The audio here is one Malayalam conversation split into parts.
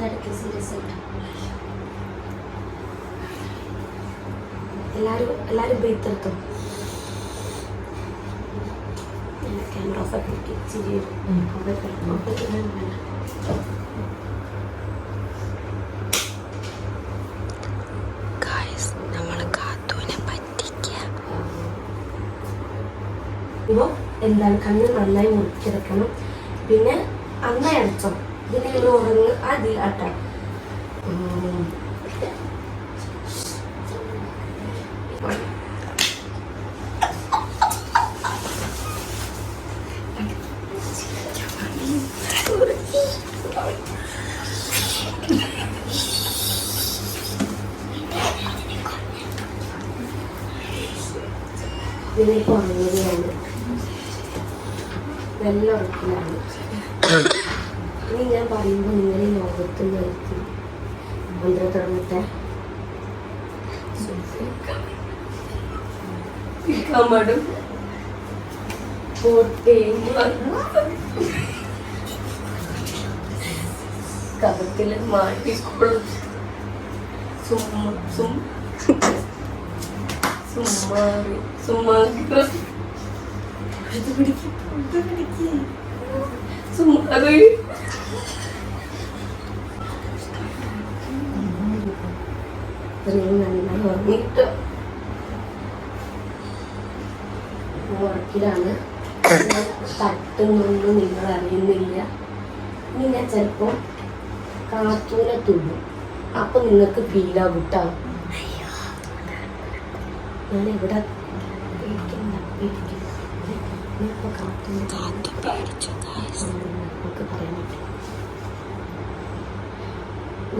ഇടയ്ക്ക് സീരിയസ് ആയിട്ട് എല്ലാവരും ബ്രീത്തെടുത്തു. ക്യാമറ ഓഫ് ആക്കി ചിരി ഇപ്പോൾ എന്താണ് കണ്ണ് നന്നായി മുറിച്ചെടുക്കണം. പിന്നെ നന്നായി അടച്ചോ. ഇതിന് നിങ്ങൾ ഉറങ്ങ് അതിൽ അട്ടാം. ഇതിലേക്ക് ഉറങ്ങുകയാണ്. നല്ല ഉറക്കിലാണ്. ഇനി ഞാൻ പറയുമ്പോൾ നിങ്ങൾ ഈ ലോകത്ത് നിർത്തി മന്ത്രം തുടങ്ങട്ടെ. കഥത്തില് മാറ്റിക്കോളും. നന്നായി ഉറങ്ങിയിട്ട് ഉറക്കിലാണ്. തട്ടുന്നൊന്നും നിങ്ങൾ അറിയുന്നില്ല. ഇനി ഞാൻ ചിലപ്പോൾ കാത്തൂനെ തുള്ളും. അപ്പൊ നിങ്ങൾക്ക് ഫീലാകും കേട്ടോ. ഞാൻ ഇവിടെ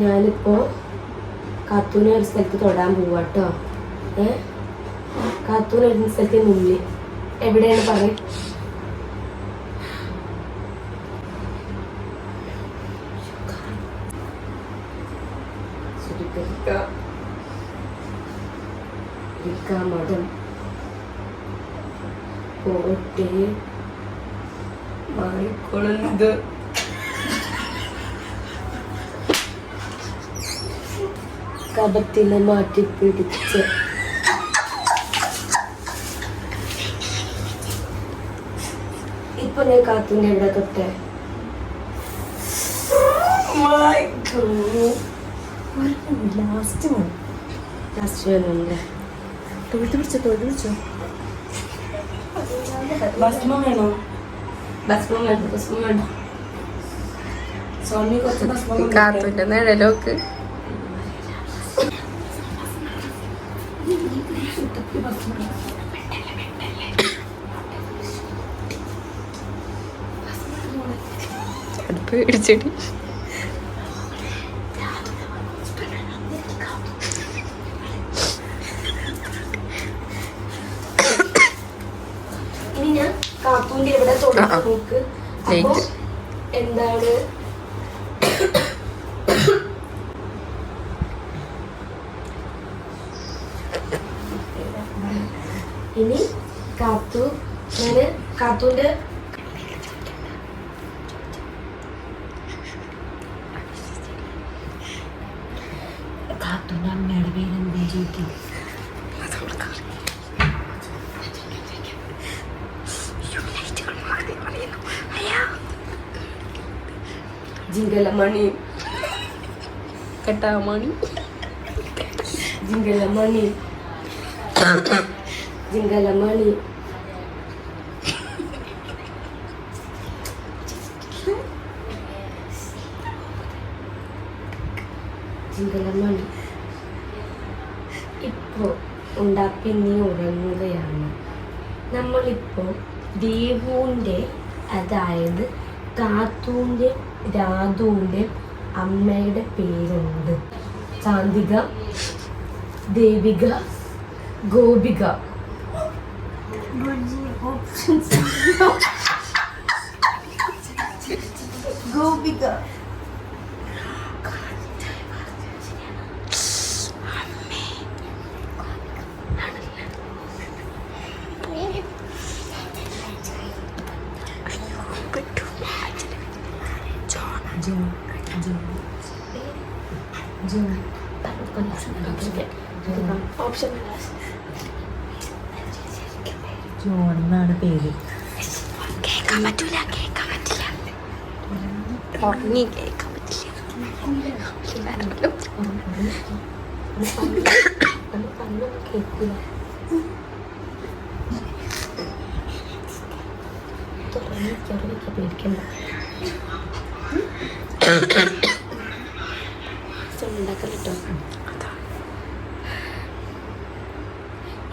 ഞാനിപ്പോ കാത്തൂനെ ഒരു സ്ഥലത്ത് തൊടാൻ പോവാട്ടോ. കാത്തൂന് ഒരു സ്ഥലത്തിന് മുന്നിൽ എവിടെയാണ് പറയും. മഠം പോട്ടെ മാറിക്കൊള്ളുന്നത്. കപത്തിനെ മാറ്റി പിടിച്ച് ഇപ്പൊ ഞാൻ കാത്തൂന്റെ എവിടെ തൊട്ടേ ലാസ്റ്റ് വേണമല്ലേ. തൊഴുത്ത് പിടിച്ചോ. ഭസ്മം വേണോ? ഭസ്മം വേണ്ട. സ്വാമി കുറച്ച് ഭസ്മം കാത്തൂന്റെ നിഴലോക്ക്. പേടിച്ചടി ഇനി ഞാൻ കാത്തൂന്റെ ഇവിടെ നോക്ക്. അപ്പൊ എന്താണ് ഇനി കാത്തൂന്റെ അമ്മയുടെ പേരെന്താ ചോദിക്കും. ജിങ്കലമണി കെട്ടാമണി ജിങ്കലമണി ജിങ്കലമണി ജിങ്കലമണി ഇപ്പോൾ ഉണ്ടാക്കി നീ ഉറങ്ങുകയാണ്. നമ്മളിപ്പോൾ ദേവുവിൻ്റെ അതായത് കാത്തൂൻ്റെ രാധുവിൻ്റെ അമ്മയുടെ പേരുണ്ട്. ചാന്ദിക, ദേവിക, ഗോപിക. ഗോപിക ഓപ്ഷൻ ജോൺ എന്നാണ് പേര്. കേൾക്കാൻ പറ്റൂല, കേൾക്കാൻ പറ്റില്ല, ഉറങ്ങി കേൾക്കാൻ പറ്റില്ല. കേൾക്കൂല. പേടിക്കണ്ട. ഉണ്ടാക്കല്ലോ.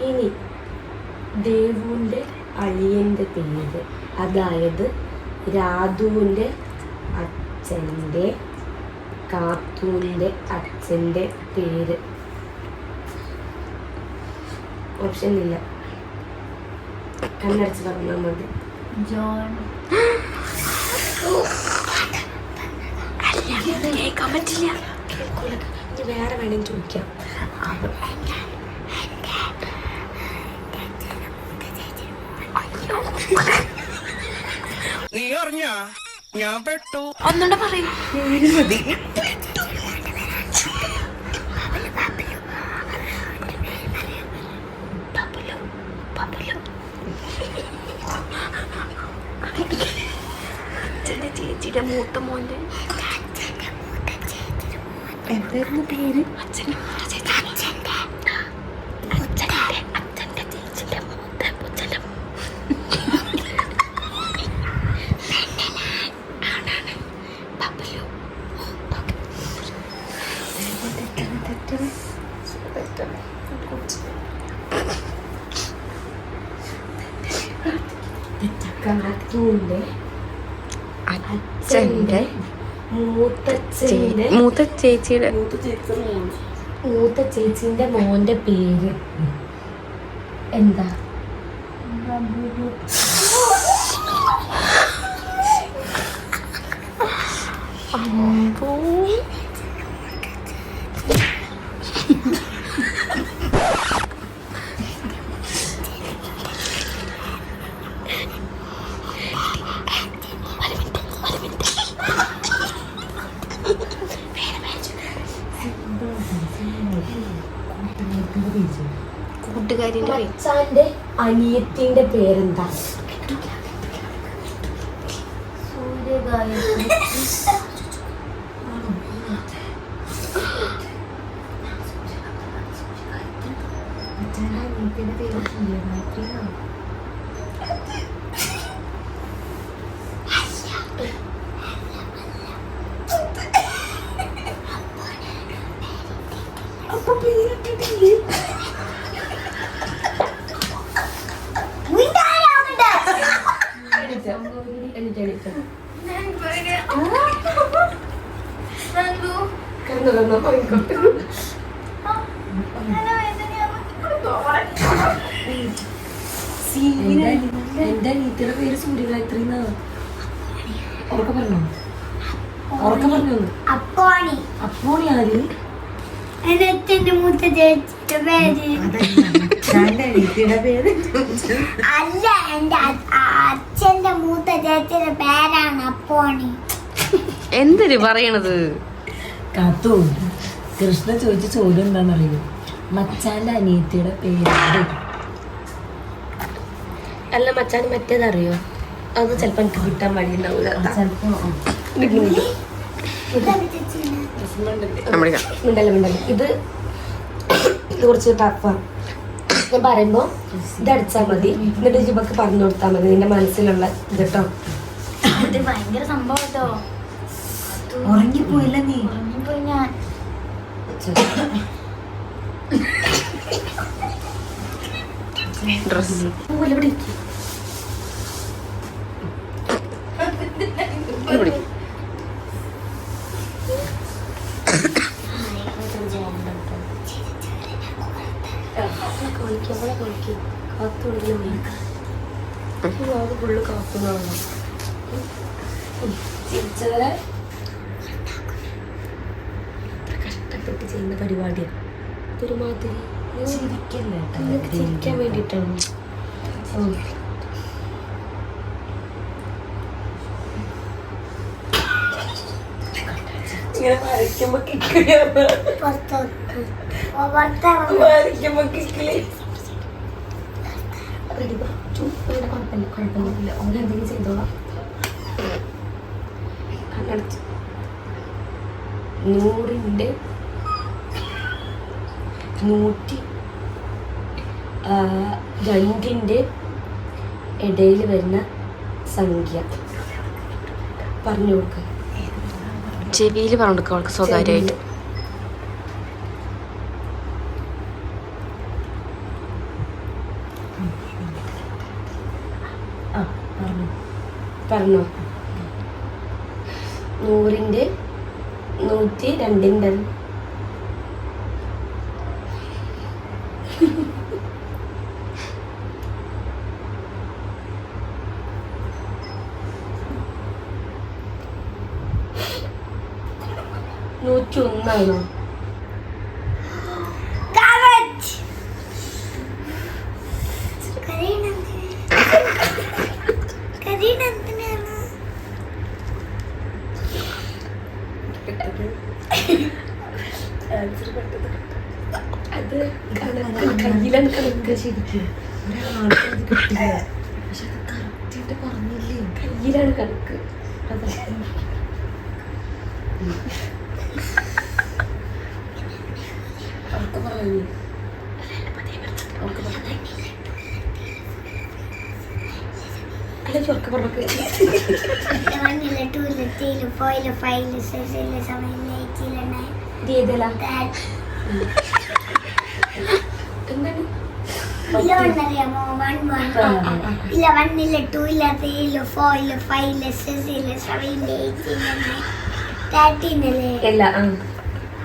ഇനി ദേവുവിൻ്റെ അളിയൻ്റെ പേര്, അതായത് രാധുവിൻ്റെ അച്ഛൻ്റെ കാത്തൂൻ്റെ അച്ഛൻ്റെ പേര്. ഓപ്ഷൻ ഇല്ല, കണ്ണടച്ച് പറഞ്ഞാൽ മതി. ജോൺ. കേൾക്കാൻ പറ്റില്ല, കേൾക്കൂല. ഇനി വേറെ വേണമെങ്കിൽ ചോദിക്കാം. നീ അറിഞ്ഞ ഞാൻ പെട്ടു. ഒന്നുകൂടെ പറയൂ. മതി. അച്ഛൻ്റെ ചേച്ചിയുടെ മൂത്ത മോൻ്റെ എന്തായിരുന്നു പേര്? അച്ഛൻ്റെ മൂത്ത ചേച്ചി. അച്ഛൻ്റെ ചേച്ചിയുടെ മൂത്ത കൊച്ചൻ്റെ ആണാണ് ബബലു. കാത്തൂൻ്റെ അച്ഛൻ്റെ മൂത്ത ചേച്ചിയുടെ മോൻ്റെ പേര് എന്താ? കൂട്ടുകാരിന്റെ അച്ഛൻ്റെ അനിയത്തിന്റെ പേരെന്താ? സൂര്യഗായത്രി. അനിയത്തിൻ്റെ പേര് സൂര്യഗായത്രിയാണ്. അപ്പൊ പേരിട്ടിട്ടില്ലേ? എന്റെ അനിയത്തിയുടെ പേര് സൂര്യഗായത്രി എന്നാണ്. ഉറക്കെ പറഞ്ഞോ, ഉറക്കെ പറഞ്ഞു. അപ്പോണി. അപ്പോണി ആര്? എന്റെ അച്ഛന്റെ മൂത്ത ചേച്ചിയുടെ പേര്. അനിയത്തിയുടെ പേര് അല്ല, എന്റെ അച്ഛന്റെ മൂത്ത ചേച്ചിയുടെ പേരാണ് അപ്പോണി. എന്തിന് പറയണത്? കാത്തു, കൃഷ്ണ ചോദിച്ച ചോദ്യം എന്താണെന്നറിയോ? മച്ചാന്റെ അനിയത്തിയുടെ പേര്. അല്ല, മച്ചാന് മറ്റേതറിയോ? അത് ചിലപ്പോ എനിക്ക് കിട്ടാൻ വഴിയുണ്ടാവില്ല. മിണ്ടല്ല, ഇത് കുറച്ച് ടഫാണ്. ഞാൻ പറയുമ്പോ ഇതടിച്ചാൽ മതി, എന്നിട്ട് ജിബക്ക് പറഞ്ഞു കൊടുത്താൽ മതി നിന്റെ മനസ്സിലുള്ള ഇത് കേട്ടോ. ഇത് ഭയങ്കര സംഭവം കേട്ടോ. ഉറങ്ങിപ്പോയില്ല നീ? ഉറങ്ങിപ്പോയി ഞാൻ. ഡ്രസ് ഫുള്ള് കാത്തുന്നാണ് ചിരിച്ചവരെ കഷ്ടപ്പെട്ട് ചെയ്യുന്ന പരിപാടിയാണ്. ഒരുമാതിരി ചിരിക്കാൻ വേണ്ടിയിട്ടാണ്. ഇങ്ങനെ വരയ്ക്കുമ്പോ കിക്കില് പുറത്തോട്ട് പുറത്തിറങ്ങും. വരയ്ക്കുമ്പോ കിക്കില് കുഴപ്പമില്ല ഓരോ എന്തെങ്കിലും ചെയ്തോളാം. കണ്ണടച്ച് 100ന്റെ 102ന്റെ ഇടയിൽ വരുന്ന സംഖ്യ പറഞ്ഞു കൊടുക്കുക. ചെവിയിൽ പറഞ്ഞു കൊടുക്കുക അവൾക്ക് സ്വകാര്യമായിട്ട്. പറഞ്ഞോ. 100ന്റെ 102ന്റെ ാണോ? Correct. കരീനെന്തിനാണ്? അത് കയ്യിലാണ് കണക്ക്. ശരിക്കും കയ്യിലാണ് കണക്ക്. അല്ല ചൊറക്ക പറഞ്ഞു. 1 2 3 4 5 6 7 8 9 ഏതല്ല 10. എന്താണ്? ഇല്ല ഒന്നറിയാമോ? 1 ഇല്ല 1 ഇല്ല 2 ഇല്ല 3 ഇല്ല 4 ഇല്ല 5 ഇല്ല 6 ഇല്ല 7 ഇല്ല 8 ഇല്ല 9 13 അല്ലേ? അല്ല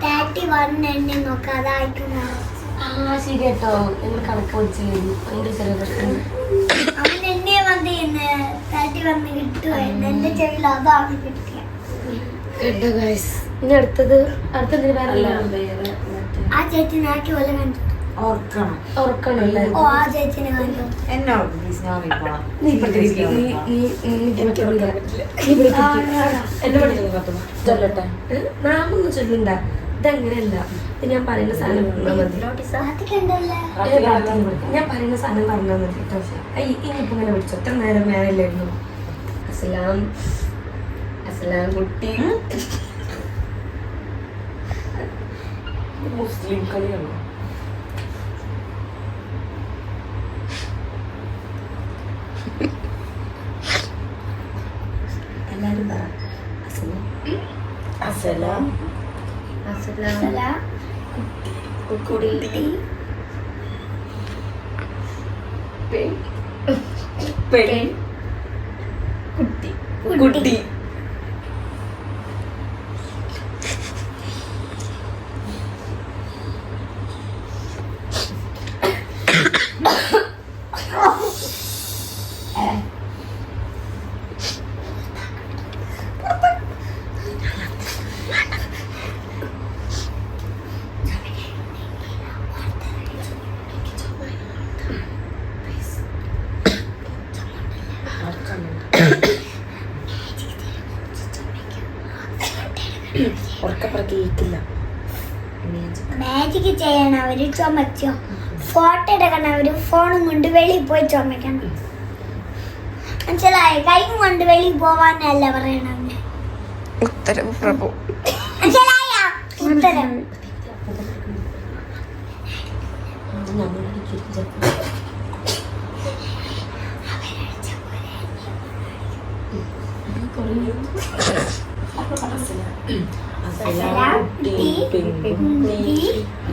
31 എന്നെ നോക്കാം. അതായിരിക്കും ശരി കേട്ടോ. നിങ്ങൾ കണക്ക് പഠിച്ചില്ലേ? ഭയങ്കര ചെറിയ പ്രശ്നം. അവൻ എന്നെ വന്ന് 31 കിട്ടുമായിരുന്നു. എന്റെ ചെവിയിൽ അതാണ് കിട്ടിയ. ഇനി അടുത്തത് വേറെ ആ ചേച്ചിനെ ആക്കി പോലെ കണ്ടു. ഉറക്കണല്ലേ? ഓ ആ ചേച്ചിനെ കണ്ടു. നീ ഇപ്പഴത്തേക്ക് നാമൊന്നും ചൊല്ലണ്ട. ഇതങ്ങനെയല്ല. ഞാൻ പറയുന്ന സാധനം പറഞ്ഞാൽ മതി. ബാക്കിയുണ്ടല്ലേ? ഞാൻ പറയുന്ന സാധനം പറഞ്ഞാൽ മതി കേട്ടോ. ഇനിയിപ്പോ ഇങ്ങനെ വിളിച്ചു. എത്ര നേരം വേറെല്ലായിരുന്നു. അസ്സലാം കുട്ടി. മുസ്ലിം കളിയാണോ? എല്ലാരും പറ. അസലാം കുട്ടി. കുട്ടി. മാജിക് ചെയ്യണം അവര് ചുമച്ചോ. ഫോട്ടോ എടുക്കണം അവര്. ഫോണും കൊണ്ട് വെളിയിൽ പോയി ചുമക്കണം. മനസ്സിലായോ? കൈയും കൊണ്ട് വെളിയിൽ പോവാനല്ല പറയണം. ഉത്തരവ് പ്രഭു. മനസ്സിലായോ? ഉത്തരം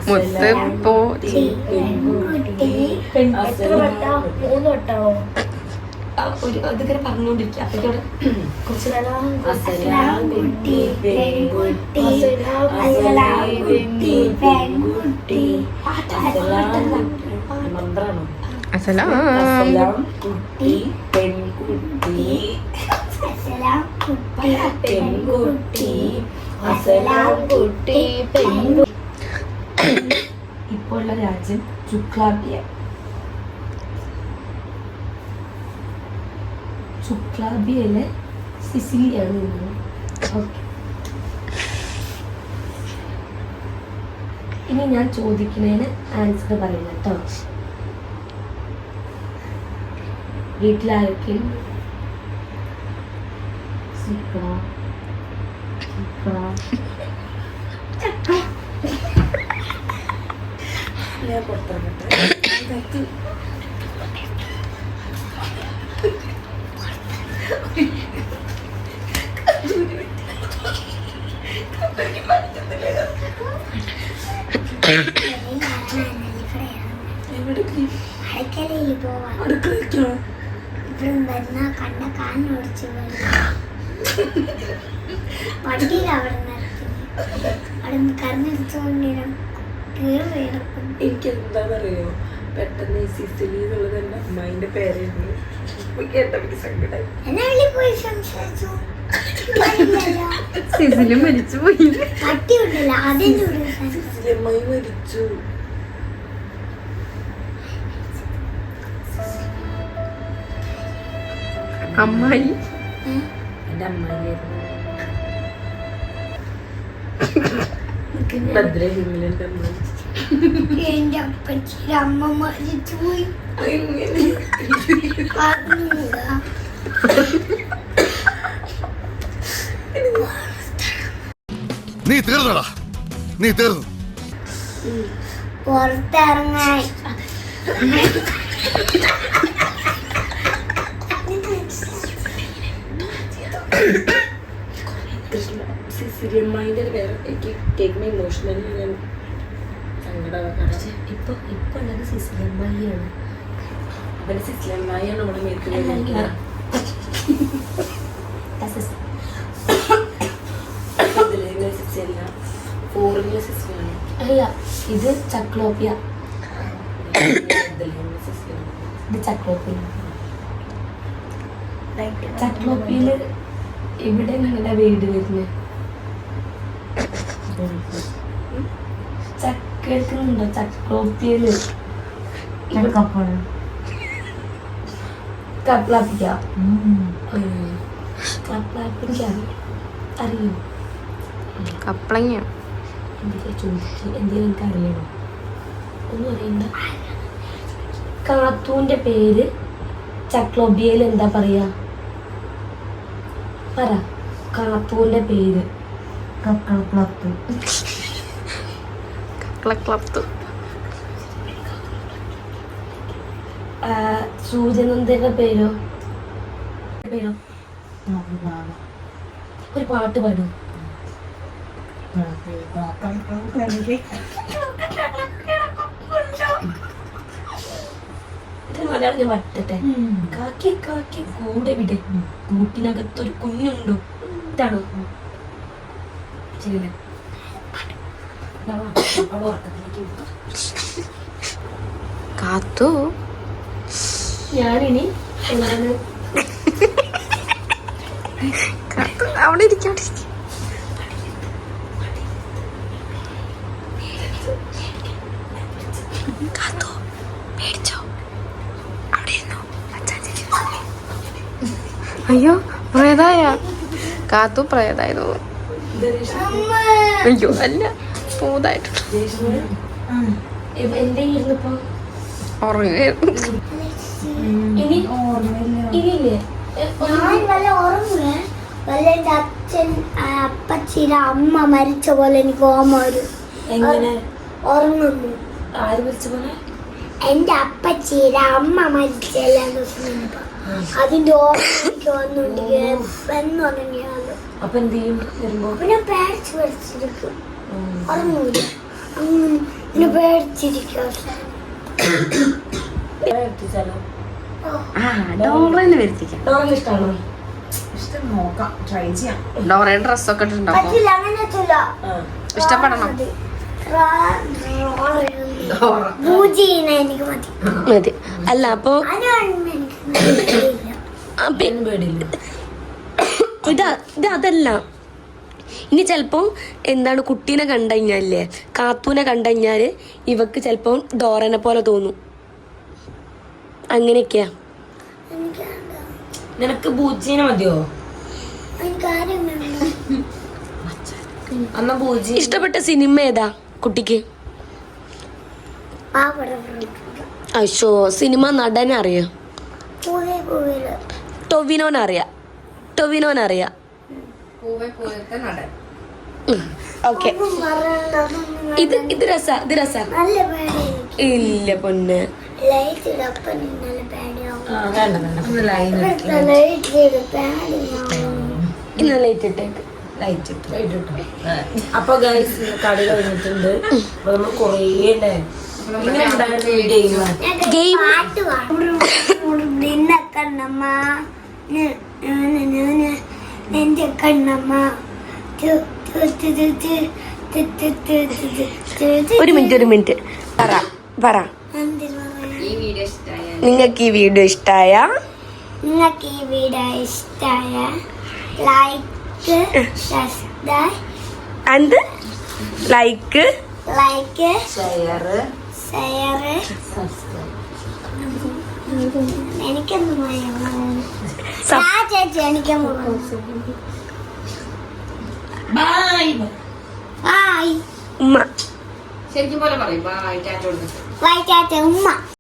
മുത്തപ്പോ എത്ര വട്ടാ? 3 വട്ടാണോ? ഇതിങ്ങനെ പറഞ്ഞോണ്ടിരിക്കുക. അപ്പോഴോടെ കുറച്ച് മന്ത്രാണോ? അസലാം കുട്ടി പെൺകുട്ടി പെൺകുട്ടി കുട്ടി ഇപ്പോൾ ഉള്ള രാജ്യം ചുക്ലാബിയയിലെ സിസിലിയാണ്. ഓക്കെ ഇനി ഞാൻ ചോദിക്കുന്നതിന് ആൻസർ പറയുന്നത് കേട്ടോ. വീട്ടിലാരൊക്കെയും ഞാൻ പുറത്തിറങ്ങട്ടെ. എവിടേക്ക്? അടുക്കളയിൽ പോവാ. അടുക്കളയ്ക്കോ? ഇപ്പഴും വരുന്ന കണ്ട കാനോടിച്ച് വണ്ടിയിൽ അവിടെ നിർത്തി അവിടെ കറന്നെടുത്തോണ്ടിരും കീറി കിടക്കും. എനിക്ക് എന്താണെന്നറിയോ, പെട്ടെന്ന് ഈ സിസിലി എന്നുള്ളത് എൻ്റെ അമ്മായിൻ്റെ പേരായിരുന്നു. ഇപ്പൊ കേട്ടപ്പോൾ എനിക്ക് സങ്കടമായി. എന്നെ വെളിയിൽ പോയി സംസാരിച്ചു. ഇല്ലല്ലോ. സിസിലും മരിച്ചു പോയി. പട്ടി ഉണ്ടല്ലോ അതിൻ്റെ കൂടെ സിസിലി അമ്മായി മരിച്ചു. അമ്മായി എൻ്റെ അമ്മായിയായിരുന്നു. ഭദ്രഹിമിൽ എൻ്റെ അമ്മായി. എന്റെ അപ്പച്ചിയുടെ അമ്മ മരിച്ചു പോയി. എങ്ങനെ? അറിഞ്ഞൂടാ. നീ തീർന്നടാ, നീ തീർന്നു. പുറത്തിറങ്ങാൻ കൃഷ്ണ സിസിലി അമ്മായിൻ്റെ ഒരു പേര് എനിക്ക് കേൾക്കുമ്പോൾ ഇമോഷണലി ഞാൻ സങ്കടമാകാറ്. ഇപ്പൊ ഉള്ളത് സിസിലി അമ്മായിയാണ്. അവൻ്റെ സിസിലി അമ്മായിയാണ് നമ്മുടെ മേത്ത് വരുന്നത്. ഇതിലെ സിസി അല്ല, ഫോറിലെ സിസിയാണ്. അല്ല, ഇത് ചക്ലോപ്പിയ. ഇതിലെ സിസിയാണ്. ഇത് ചക്ലോപ്പിയ. ചക്ലോപ്പിയില് ഇവിടെ ഞങ്ങളുടെ വീട് വരുന്നത്. കേൾക്കുന്നുണ്ടോ? ചക്ലോപ്പിയല് കപ്ലാപ്പിക്ക അറിയോ? കപ്ലങ്ങ എന്തിനാ ചോദിച്ചു? എന്തെങ്കിലും എനിക്ക് അറിയണോ? ഒന്നും അറിയണ്ട. കാത്തൂന്റെ പേര് ചക്ലോബിയയിൽ എന്താ പറയാ? പറ. കാത്തൂന്റെ പേര് ക്ലക്ലപ്തു. സൂര്യനന്ദയുടെ പേരോ? ഒരു പാട്ട് പാടും. മലയാളം ഞാൻ വട്ടട്ടെ. കാക്കി കാക്കി കൂടെ വിട്, കൂട്ടിനകത്തൊരു കുഞ്ഞുണ്ടോ? ഇതാണോ? ശരിയല്ലേ? കാത്തു ഞാനിനി എന്താണ് കാത്തു അവിടെ ഇരിക്കും. കാത്തു പേടിച്ചോ? അവിടെ ഇരുന്നു. അയ്യോ പ്രേതായ കാത്തു പ്രേതായത്. അയ്യോ അല്ല, പൂതായിട്ടുണ്ട്. എന്റെ ഇരുന്നപ്പോ ഉറങ്ങായിരുന്നു. ഇനി ഇനിയില്ലേ ഞാൻ വല്ല ഉറങ്ങുവേ. വല്ല എന്റെ അച്ഛൻ അപ്പച്ചിയുടെ അമ്മ മരിച്ച പോലെ എനിക്ക് ഓർമ്മ വരും. എങ്ങനെ ഉറങ്ങുന്നു. ആര് മരിച്ച പോലെ? എന്റെ അപ്പച്ചിയുടെ അമ്മ മരിച്ച എല്ലാ ദിവസം മുമ്പ് അതിന്റെ ഓർമ്മ എനിക്ക് വന്നുകൊണ്ട് എന്നുറങ്ങിയാലും അപ്പൊ എന്ത് ചെയ്യും വരുമ്പോ? പിന്നെ പേടിച്ച് പേടിച്ചിരിക്കും. ഉറങ്ങൂല. അങ്ങനെ പേടിച്ചിരിക്കും. ഡോറേനെ വരുത്തിക്കാം. ഡോറ ഇഷ്ടമാണോ? ഡോറയുടെ ഡ്രസ്സൊക്കെ ഇട്ടുണ്ടാവും. പറ്റില്ല, അങ്ങനെ പറ്റില്ല. ഇഷ്ടപ്പെടണം. പൂജീന എനിക്ക് മതി. മതി. അല്ല അപ്പൊ അതിനാണ് എനിക്ക് പേടിയില്ല. ഇത് അതല്ല. ഇനി ചിലപ്പോൾ എന്താണ് കുട്ടീനെ കണ്ടു കഴിഞ്ഞാലേ, കാത്തൂനെ കണ്ടു കഴിഞ്ഞാൽ ഇവക്ക് ചിലപ്പോൾ ഡോറനെ പോലെ തോന്നും. അങ്ങനെയൊക്കെയാ. നിനക്ക് പൂജീനെ മതിയോ? എനിക്കാരും ഇഷ്ടപ്പെട്ട സിനിമ ഏതാ കുട്ടിക്ക്? പാവട അയ്യോ സിനിമ നടനെ അറിയാം. പൂവേ ടൊവിനോനറിയാം. ഓക്കെ ഇത് രസാ. നല്ല പേടി ഇല്ല പൊന്നെ. ലൈറ്റ് ഇടപ്പം നല്ല പേടിയാവും വേണ്ട വേണ്ട ഒന്ന് ലൈൻ ലൈറ്റ് ഇട പേടിയാവും ഇന്ന് ലൈറ്റ് ഇട്ടേക്ക്. ലൈറ്റ് ഇട്ടു. അപ്പൊ ഗൈസ് കളി കഴിഞ്ഞിട്ടുണ്ട്. അപ്പൊ നമ്മൾ കൊറേ ഇങ്ങനെ ഉണ്ടായിരുന്നു വീഡിയോ. ഗെയിം പാട്ട് പാടും നിന്ന കണ്ണമ്മ എന്റെ കണ്ണമ്മ ഒരു മിനിറ്റ് പറ. നിങ്ങൾക്ക് ഈ വീഡിയോ ഇഷ്ടായ ലൈക്ക് ഷെയർ എനിക്കൊന്നും ചേച്ചി എനിക്കൊന്നും ബൈ. ബായ് ഉമ്മ ശരിക്കും പോലെ പറയും ബൈ ടാറ്റ കൊടുത്തിട്ട്. ബൈ ചാച്ച ഉമ്മ